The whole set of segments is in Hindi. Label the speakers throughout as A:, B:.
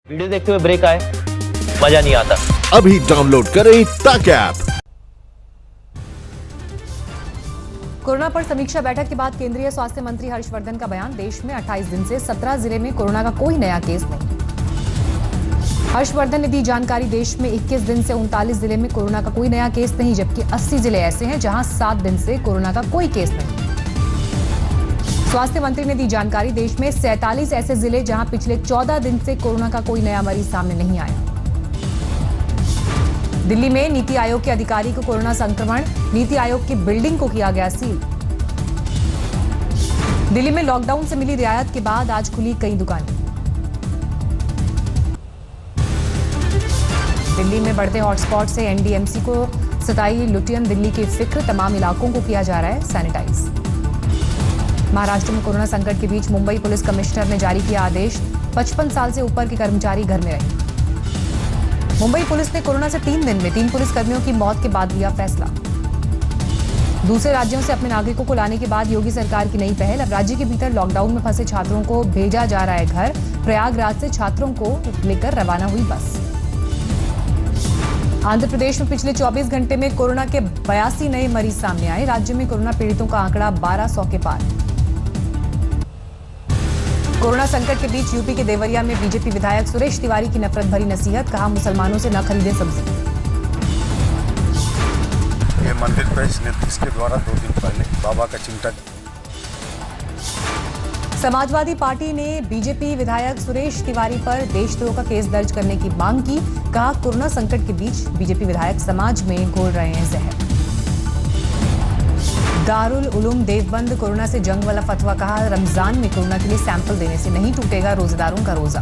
A: वीडियो देखते हुए ब्रेक आए, मजा नहीं आता।
B: अभी डाउनलोड करें तक ऐप।
C: कोरोना पर समीक्षा बैठक के बाद केंद्रीय स्वास्थ्य मंत्री हर्षवर्धन का बयान। देश में 28 दिन से 17 जिले में कोरोना का कोई नया केस नहीं। हर्षवर्धन ने दी जानकारी। देश में 21 दिन से 39 जिले में कोरोना का कोई नया केस नहीं, जबकि 80 जिले ऐसे हैं जहां 7 दिन से कोरोना का कोई केस नहीं। स्वास्थ्य मंत्री ने दी जानकारी। देश में 47 ऐसे जिले जहां पिछले 14 दिन से कोरोना का कोई नया मरीज सामने नहीं आया। दिल्ली में नीति आयोग के अधिकारी को कोरोना संक्रमण, नीति आयोग की बिल्डिंग को किया गया सील। दिल्ली में लॉकडाउन से मिली रियायत के बाद आज खुली कई दुकानें। दिल्ली में बढ़ते हॉटस्पॉट से एनडीएमसी को सताई लुटियन। दिल्ली की फिक्र, तमाम इलाकों को किया जा रहा है सैनिटाइज। महाराष्ट्र में कोरोना संकट के बीच मुंबई पुलिस कमिश्नर ने जारी किया आदेश। 55 साल से ऊपर के कर्मचारी घर में रहे। मुंबई पुलिस ने कोरोना से 3 दिन में 3 पुलिसकर्मियों की मौत के बाद लिया फैसला। दूसरे राज्यों से अपने नागरिकों को लाने के बाद योगी सरकार की नई पहल। अब राज्य के भीतर लॉकडाउन में फंसे छात्रों को भेजा जा रहा है घर। प्रयागराज से छात्रों को लेकर रवाना हुई बस। आंध्र प्रदेश में पिछले 24 घंटे में कोरोना के 82 नए मरीज सामने आए। राज्य में कोरोना पीड़ितों का आंकड़ा 1200 के पार। कोरोना संकट के बीच यूपी के देवरिया में बीजेपी विधायक सुरेश तिवारी की नफरत भरी नसीहत। कहा, मुसलमानों से न खरीदें सब्जी।
D: ये मंदिर पे इसके द्वारा 2 दिन पहले बाबा का चिमटा।
C: समाजवादी पार्टी ने बीजेपी विधायक सुरेश तिवारी पर देशद्रोह का केस दर्ज करने की मांग की। कहा, कोरोना संकट के बीच बीजेपी विधायक समाज में घोल रहे हैं जहर। दारुल उलूम देवबंद कोरोना से जंग वाला फतवा। कहा, रमजान में कोरोना के लिए सैंपल देने से नहीं टूटेगा रोजेदारों का रोजा।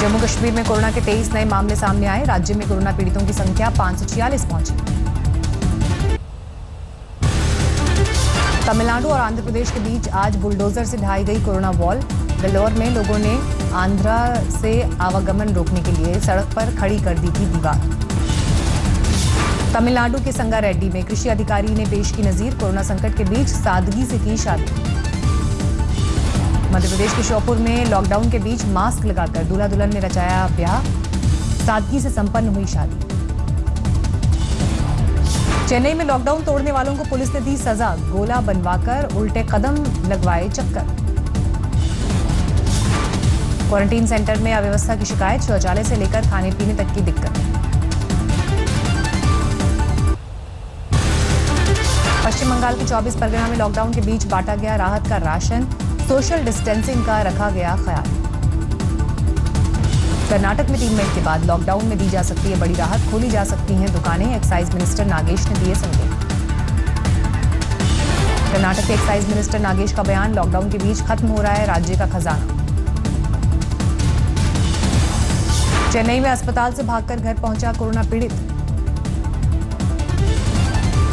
C: जम्मू कश्मीर में कोरोना के 23 नए मामले सामने आए। राज्य में कोरोना पीड़ितों की संख्या 546 पहुंची। तमिलनाडु और आंध्र प्रदेश के बीच आज बुलडोजर से ढाई गई कोरोना वॉल। वेल्लोर में लोगों ने आंध्रा से आवागमन रोकने के लिए सड़क पर खड़ी कर दी थी दीवार। तमिलनाडु के संगारेड्डी में कृषि अधिकारी ने पेश की नजीर। कोरोना संकट के बीच सादगी से की शादी। मध्य प्रदेश के श्योपुर में लॉकडाउन के बीच मास्क लगाकर दूल्हा दुल्हन ने रचाया ब्याह। सादगी से संपन्न हुई शादी। चेन्नई में लॉकडाउन तोड़ने वालों को पुलिस ने दी सजा। गोला बनवाकर उल्टे कदम लगवाए चक्कर। क्वारंटीन सेंटर में अव्यवस्था की शिकायत। शौचालय से लेकर खाने पीने तक की दिक्कत। पश्चिम बंगाल के 24 परगना में लॉकडाउन के बीच बांटा गया राहत का राशन। सोशल डिस्टेंसिंग का रखा गया ख्याल। कर्नाटक में 3 मई के बाद लॉकडाउन में दी जा सकती है बड़ी राहत। खोली जा सकती हैं दुकानें। एक्साइज मिनिस्टर नागेश ने दिए संकेत। कर्नाटक के एक्साइज मिनिस्टर नागेश का बयान। लॉकडाउन के बीच खत्म हो रहा है राज्य का खजाना। चेन्नई में अस्पताल से भागकर घर पहुंचा कोरोना पीड़ित।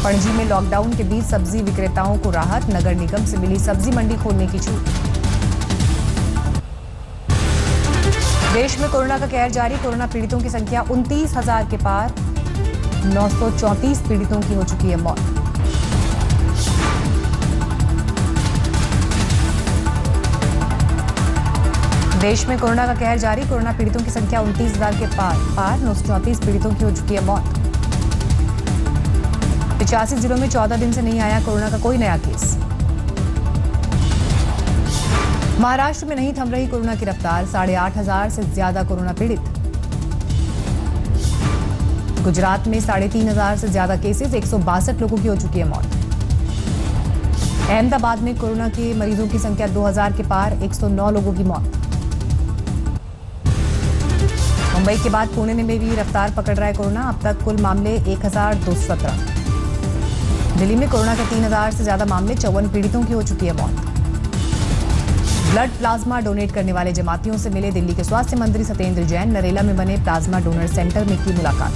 C: पणजी में लॉकडाउन के बीच सब्जी विक्रेताओं को राहत। नगर निगम से मिली सब्जी मंडी खोलने की छूट। देश में कोरोना का कहर जारी। कोरोना पीड़ितों की संख्या 29,000 के पार। 934 पीड़ितों की हो चुकी है मौत। देश में कोरोना का कहर जारी। कोरोना पीड़ितों की संख्या 29,000 के पार। 934 पीड़ितों की हो चुकी है मौत। 85 जिलों में 14 दिन से नहीं आया कोरोना का कोई नया केस। महाराष्ट्र में नहीं थम रही कोरोना की रफ्तार। 8,500 से ज्यादा कोरोना पीड़ित। गुजरात में 3,500 से ज्यादा केसेस। 162 लोगों की हो चुकी है मौत। अहमदाबाद में कोरोना के मरीजों की संख्या 2,000 के पार। 109 लोगों की मौत। मुंबई के बाद पुणे में भी रफ्तार पकड़ रहा है कोरोना। अब तक कुल मामले 1,217। दिल्ली में कोरोना के 3,000 से ज्यादा मामले। 54 पीड़ितों की हो चुकी है मौत। ब्लड प्लाज्मा डोनेट करने वाले जमातियों से मिले दिल्ली के स्वास्थ्य मंत्री सत्येंद्र जैन। नरेला में बने प्लाज्मा डोनर सेंटर में की मुलाकात।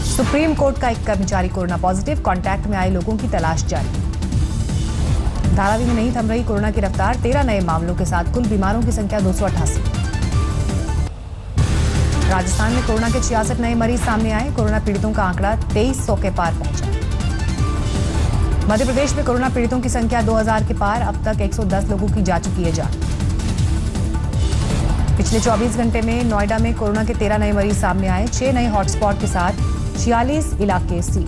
C: सुप्रीम कोर्ट का एक कर्मचारी कोरोना पॉजिटिव। कॉन्टैक्ट में आए लोगों की तलाश जारी। धारावी में नहीं थम रही कोरोना की रफ्तार। 13 नए मामलों के साथ कुल बीमारों की संख्या 288। राजस्थान में कोरोना के 66 नए मरीज सामने आए। कोरोना पीड़ितों का आंकड़ा 2300 के पार पहुंचा। मध्य प्रदेश में कोरोना पीड़ितों की संख्या 2000 के पार। अब तक 110 लोगों की जा चुकी है जान। पिछले 24 घंटे में नोएडा में कोरोना के 13 नए मरीज सामने आए। 6 नए हॉटस्पॉट के साथ 46 इलाके सील।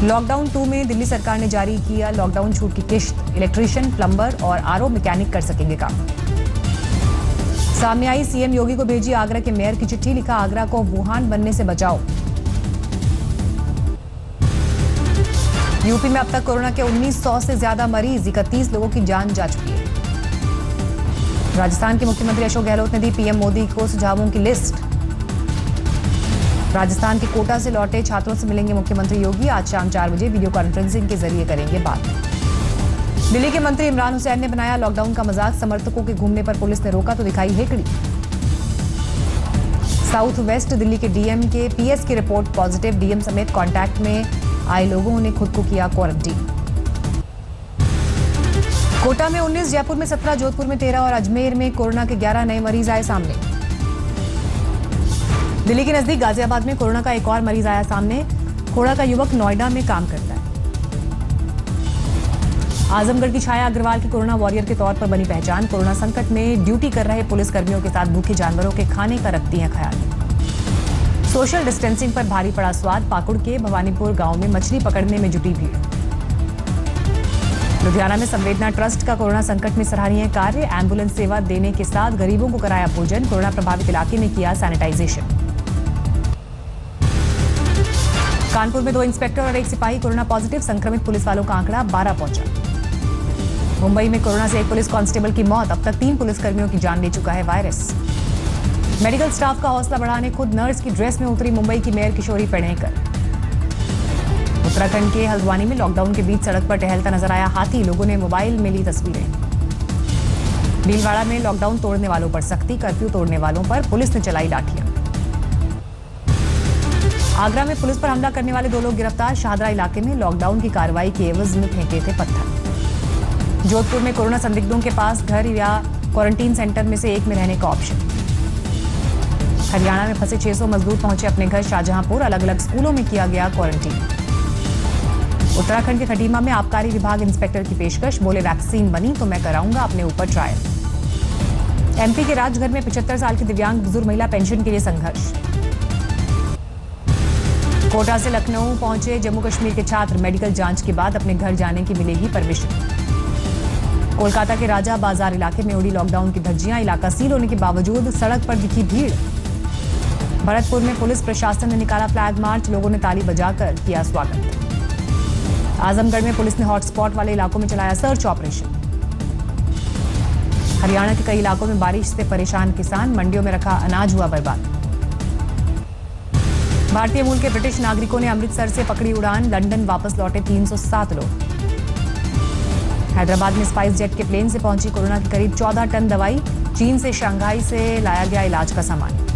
C: लॉकडाउन 2 में दिल्ली सरकार ने जारी किया लॉकडाउन छूट की किश्त। इलेक्ट्रीशियन, प्लम्बर और आरओ मैकेनिक कर सकेंगे काम। सामने आई सीएम योगी को भेजी आगरा के मेयर की चिट्ठी। लिखा, आगरा को वुहान बनने से बचाओ। यूपी में अब तक कोरोना के 1900 से ज्यादा मरीज, 31 लोगों की जान जा चुकी है। राजस्थान के मुख्यमंत्री अशोक गहलोत ने दी पीएम मोदी को सुझावों की लिस्ट। राजस्थान के कोटा से लौटे छात्रों से मिलेंगे मुख्यमंत्री योगी। आज शाम 4 बजे वीडियो कॉन्फ्रेंसिंग के जरिए करेंगे बात। दिल्ली के मंत्री इमरान हुसैन ने बनाया लॉकडाउन का मजाक। समर्थकों के घूमने पर पुलिस ने रोका तो दिखाई हेकड़ी। साउथ वेस्ट दिल्ली के डीएम के पीएस की रिपोर्ट पॉजिटिव। डीएम समेत कांटेक्ट में आए लोगों ने खुद को किया क्वारंटीन। कोटा में 19, जयपुर में 17, जोधपुर में 13 और अजमेर में कोरोना के 11 नए मरीज आए सामने। दिल्ली के नजदीक गाजियाबाद में कोरोना का एक और मरीज आया सामने। खोड़ा का युवक नोएडा में काम करता है। आजमगढ़ की छाया अग्रवाल की कोरोना वॉरियर के तौर पर बनी पहचान। कोरोना संकट में ड्यूटी कर रहे पुलिस कर्मियों के साथ भूखे जानवरों के खाने का रखती हैं ख्याल। सोशल डिस्टेंसिंग पर भारी पड़ा स्वाद। पाकुड़ के भवानीपुर गांव में मछली पकड़ने में जुटी भीड़। लुधियाना में संवेदना ट्रस्ट का कोरोना संकट में सराहनीय कार्य। एम्बुलेंस सेवा देने के साथ गरीबों को कराया भोजन। कोरोना प्रभावित इलाके में किया सैनिटाइजेशन। कानपुर में 2 इंस्पेक्टर और 1 सिपाही कोरोना पॉजिटिव। संक्रमित पुलिस वालों का आंकड़ा 12 पहुंचा। मुंबई में कोरोना से 1 पुलिस कांस्टेबल की मौत। अब तक 3 पुलिसकर्मियों की जान ले चुका है वायरस। मेडिकल स्टाफ का हौसला बढ़ाने खुद नर्स की ड्रेस में उतरी मुंबई की मेयर किशोरी पेडनेकर। उत्तराखंड के हल्द्वानी में लॉकडाउन के बीच सड़क पर टहलता नजर आया हाथी। लोगों ने मोबाइल में ली तस्वीरें। भीलवाड़ा में लॉकडाउन तोड़ने वालों पर सख्ती। कर्फ्यू तोड़ने वालों पर पुलिस ने चलाई लाठियां। आगरा में पुलिस पर हमला करने वाले 2 लोग गिरफ्तार। शाहदरा इलाके में लॉकडाउन की कार्रवाई के एवज में फेंके थे पत्थर। जोधपुर में कोरोना संदिग्धों के पास घर या क्वारंटीन सेंटर में से एक में रहने का ऑप्शन। हरियाणा में फंसे 600 मजदूर पहुंचे अपने घर शाहजहांपुर। अलग अलग स्कूलों में किया गया क्वारंटीन। उत्तराखंड के खटीमा में आबकारी विभाग इंस्पेक्टर की पेशकश। बोले, वैक्सीन बनी तो मैं कराऊंगा अपने ऊपर ट्रायल। एमपी के राजगढ़ में 75 साल की दिव्यांग बुजुर्ग महिला पेंशन के लिए संघर्ष। कोटा से लखनऊ पहुंचे जम्मू कश्मीर के छात्र। मेडिकल जांच के बाद अपने घर जाने की मिलेगी परमिशन। कोलकाता के राजा बाजार इलाके में उड़ी लॉकडाउन की धज्जियां। इलाका सील होने के बावजूद सड़क पर दिखी भीड़। भरतपुर में पुलिस प्रशासन ने निकाला फ्लैग मार्च। लोगों ने ताली बजाकर किया स्वागत। आजमगढ़ में पुलिस ने हॉटस्पॉट वाले इलाकों में चलाया सर्च ऑपरेशन। हरियाणा के कई इलाकों में बारिश से परेशान किसान। मंडियों में रखा अनाज हुआ बर्बाद। भारतीय मूल के ब्रिटिश नागरिकों ने अमृतसर से पकड़ी उड़ान। लंदन वापस लौटे 307 लोग। हैदराबाद में स्पाइस जेट के प्लेन से पहुंची कोरोना की करीब 14 टन दवाई। चीन से शंघाई से लाया गया इलाज का सामान।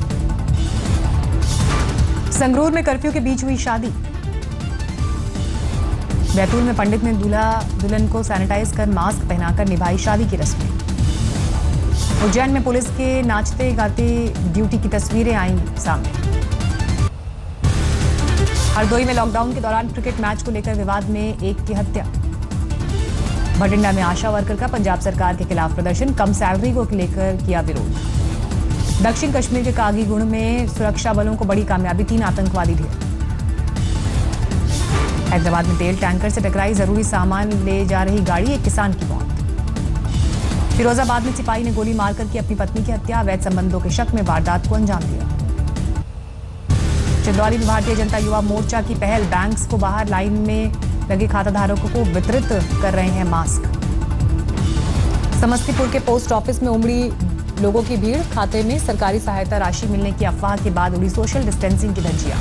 C: संगरूर में कर्फ्यू के बीच हुई शादी। बैतूल में पंडित ने दूल्हा दुल्हन को सैनिटाइज कर मास्क पहनाकर निभाई शादी की रस्में। उज्जैन में पुलिस के नाचते गाते ड्यूटी की तस्वीरें आई सामने। हरदोई में लॉकडाउन के दौरान क्रिकेट मैच को लेकर विवाद में एक की हत्या। भटिंडा में आशा वर्कर का पंजाब सरकार के खिलाफ प्रदर्शन। कम सैलरी को लेकर किया विरोध। दक्षिण कश्मीर के कागीगुंड में सुरक्षा बलों को बड़ी कामयाबी। 3 आतंकवादी ढेर। हैदराबाद में तेल टैंकर से टकराई जरूरी सामान ले जा रही गाड़ी। एक किसान की मौत। फिरोजाबाद में सिपाही ने गोली मारकर की अपनी पत्नी की हत्या। अवैध संबंधों के शक में वारदात को अंजाम दिया। चिंदौली में भारतीय जनता युवा मोर्चा की पहल। बैंक्स को बाहर लाइन में लगे खाताधारकों को वितरित कर रहे हैं मास्क। समस्तीपुर के पोस्ट ऑफिस में उमड़ी लोगों की भीड़। खाते में सरकारी सहायता राशि मिलने की अफवाह के बाद उड़ी सोशल डिस्टेंसिंग की धज्जियां।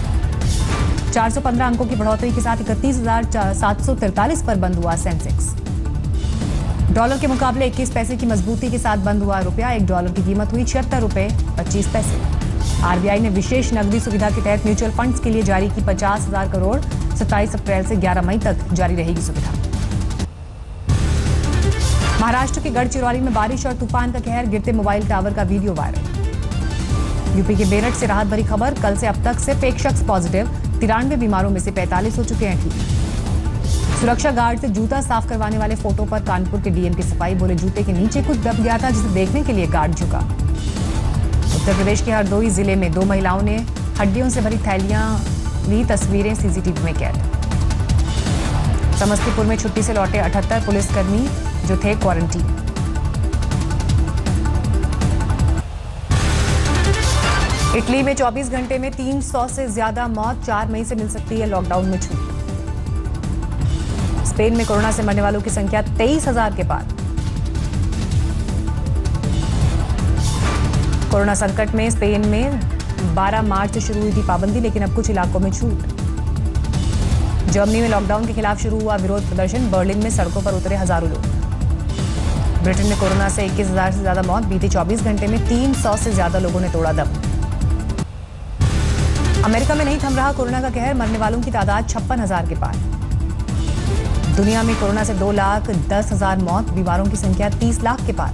C: 415 अंकों की बढ़ोतरी के साथ 31,743 पर बंद हुआ सेंसेक्स। डॉलर के मुकाबले 21 पैसे की मजबूती के साथ बंद हुआ रुपया। $1 की कीमत हुई 76 रुपए 25 पैसे। आरबीआई ने विशेष नकदी सुविधा के तहत म्यूचुअल फंड्स के लिए जारी की 50,000 करोड़। 27 अप्रैल से 11 मई तक जारी रहेगी सुविधा। महाराष्ट्र के गढ़चिरौली में बारिश और तूफान का कहर। गिरते मोबाइल टावर का वीडियो वायरल। यूपी के बेरठ से राहत भरी खबर। कल से अब तक सिर्फ 1 शख्स पॉजिटिव। 93 बीमारों में से 45 हो चुके हैं ठीक। सुरक्षा गार्ड से जूता साफ करवाने वाले फोटो पर कानपुर के डीएम की सफाई, बोले जूते के नीचे कुछ दब गया था जिसे देखने के लिए गार्ड झुका। उत्तर प्रदेश के हरदोई जिले में 2 महिलाओं ने हड्डियों से भरी थैलियां ली, तस्वीरें सीसीटीवी में कैद। समस्तीपुर में छुट्टी से लौटे 78 पुलिसकर्मी जो थे क्वारंटीन। इटली में 24 घंटे में 300 से ज्यादा मौत, 4 मई से मिल सकती है लॉकडाउन में छूट। स्पेन में कोरोना से मरने वालों की संख्या 23,000 के पार। कोरोना संकट में स्पेन में 12 मार्च से शुरू हुई थी पाबंदी, लेकिन अब कुछ इलाकों में छूट। जर्मनी में लॉकडाउन के खिलाफ शुरू हुआ विरोध प्रदर्शन, बर्लिन में सड़कों पर उतरे हजारों लोग। ब्रिटेन में कोरोना से 21,000 से ज्यादा मौत, बीते 24 घंटे में 300 से ज्यादा लोगों ने तोड़ा दम। अमेरिका में नहीं थम रहा कोरोना का कहर, मरने वालों की तादाद 56,000 के पार। दुनिया में कोरोना से 2,10,000 मौत, बीमारों की संख्या 30 लाख के पार।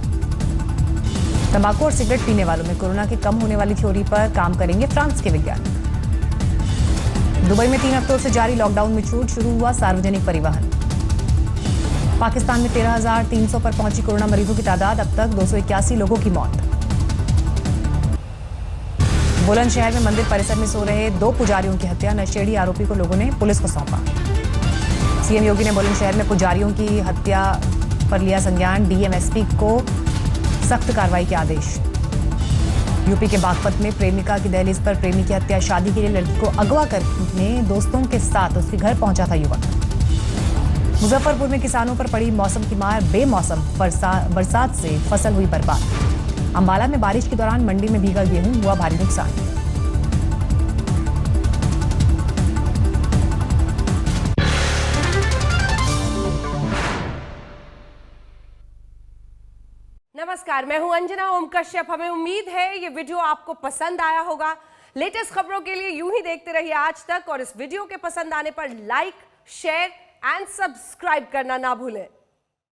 C: तंबाकू और सिगरेट पीने वालों में कोरोना के कम होने वाली थ्योरी पर काम करेंगे फ्रांस के वैज्ञानिक। दुबई में 3 अक्टूबर से जारी लॉकडाउन में छूट, शुरू हुआ सार्वजनिक परिवहन। पाकिस्तान में 13,300 पर पहुंची कोरोना मरीजों की तादाद, अब तक 281 लोगों की मौत। बुलंदशहर में मंदिर परिसर में सो रहे 2 पुजारियों की हत्या, नशेड़ी आरोपी को लोगों ने पुलिस को सौंपा। सीएम योगी ने बुलंदशहर में पुजारियों की हत्या पर लिया संज्ञान, डीएमएसपी को सख्त कार्रवाई के आदेश। यूपी के बागपत में प्रेमिका की दहलीज पर प्रेमी की हत्या, शादी के लिए लड़की को अगवा करने दोस्तों के साथ उसके घर पहुंचा था युवक। मुजफ्फरपुर में किसानों पर पड़ी मौसम की मार, बेमौसम बरसात से फसल हुई बर्बाद। अंबाला में बारिश के दौरान मंडी में भीगा गेहूं, हुआ भारी नुकसान।
E: नमस्कार, मैं हूं अंजना ओम कश्यप। हमें उम्मीद है ये वीडियो आपको पसंद आया होगा। लेटेस्ट खबरों के लिए यूं ही देखते रहिए आज तक, और इस वीडियो के पसंद आने पर लाइक, शेयर एंड सब्सक्राइब करना ना भूलें।